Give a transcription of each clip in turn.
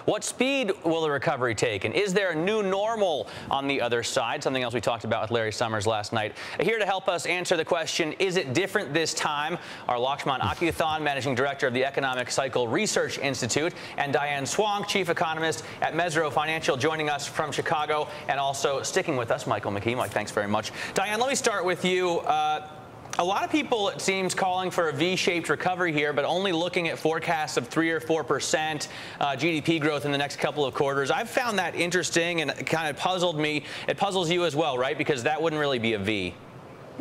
What speed will the recovery take? And is there a new normal on the other side? Something else we talked about with Larry Summers last night. Here to help us answer the question, is it different this time? Are Lakshman Achuthan, Managing Director of the Economic Cycle Research Institute, and Diane Swonk, Chief Economist at Mesirow Financial, joining us from Chicago, and also sticking with us, Michael McKee. Mike, thanks very much. Diane, let me start with you. A lot of people, it seems, calling for a V-shaped recovery here, but only looking at forecasts of 3 or 4% GDP growth in the next couple of quarters. I've found that interesting, and it kind of puzzled me. It puzzles you as well, right? Because that wouldn't really be a V.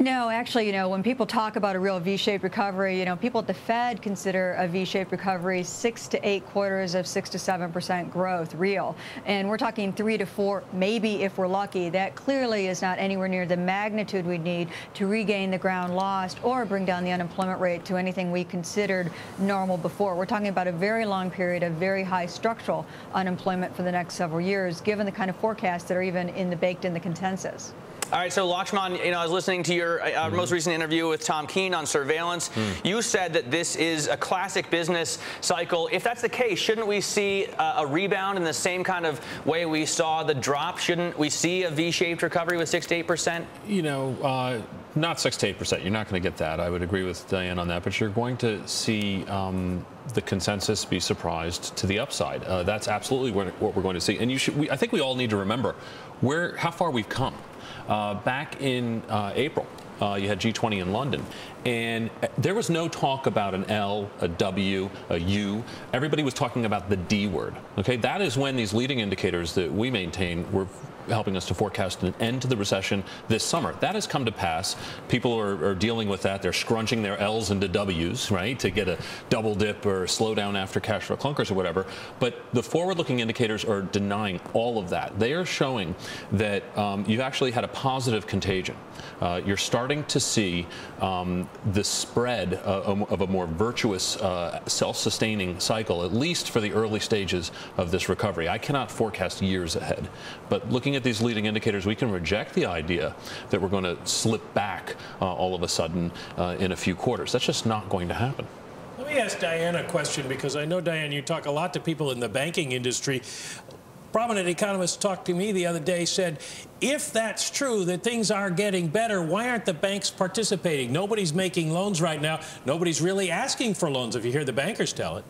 No, actually, when people talk about a real V-shaped recovery, people at the Fed consider a V-shaped recovery 6 to 8 quarters of 6 to 7% growth real. And we're talking 3 to 4, maybe if we're lucky. That clearly is not anywhere near the magnitude we need to regain the ground lost or bring down the unemployment rate to anything we considered normal before. We're talking about a very long period of very high structural unemployment for the next several years, given the kind of forecasts that are even baked in the consensus. All right, so Lakshman, I was listening to your most recent interview with Tom Keene on surveillance. You said that this is a classic business cycle. If that's the case, shouldn't we see a rebound in the same kind of way we saw the drop? Shouldn't we see a V-shaped recovery with 6 to 8%? Not 6 to 8%. You're not going to get that. I would agree with Diane on that. But you're going to see the consensus be surprised to the upside. That's absolutely what we're going to see. And I think we all need to remember how far we've come. Back in April, you had G20 in London, and there was no talk about an L, a W, a U. Everybody was talking about the D word. Okay, that is when these leading indicators that we maintain were helping us to forecast an end to the recession this summer. That has come to pass. People are dealing with that. They're scrunching their L's into W's, right, to get a double dip or a slowdown after cash flow clunkers or whatever. But the forward-looking indicators are denying all of that. They are showing that you've actually had a positive contagion. You're starting to see the spread of a more virtuous, self-sustaining cycle, at least for the early stages of this recovery. I cannot forecast years ahead, but looking at these leading indicators, we can reject the idea that we're going to slip back all of a sudden in a few quarters. That's just not going to happen. Let me ask Diane a question, because I know, Diane, you talk a lot to people in the banking industry. Prominent economist talked to me the other day, said, if that's true, that things are getting better, why aren't the banks participating? Nobody's making loans right now. Nobody's really asking for loans, if you hear the bankers tell it.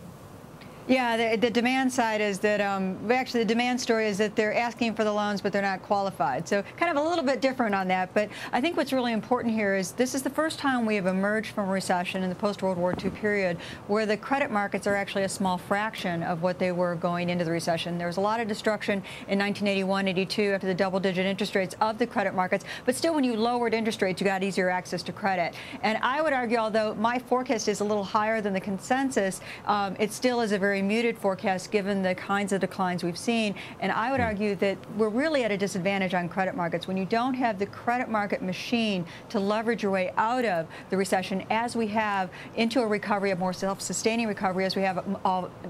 Yeah, the demand side is that, actually the demand story is that they're asking for the loans, but they're not qualified. So kind of a little bit different on that. But I think what's really important here is this is the first time we have emerged from a recession in the post-World War II period where the credit markets are actually a small fraction of what they were going into the recession. There was a lot of destruction in 1981, 82 after the double-digit interest rates of the credit markets. But still, when you lowered interest rates, you got easier access to credit. And I would argue, although my forecast is a little higher than the consensus, it still is a very muted forecast given the kinds of declines we've seen. And I would argue that we're really at a disadvantage on credit markets when you don't have the credit market machine to leverage your way out of the recession as we have into a recovery, a more self-sustaining recovery as we have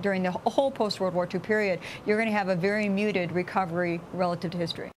during the whole post-World War II period. You're going to have a very muted recovery relative to history.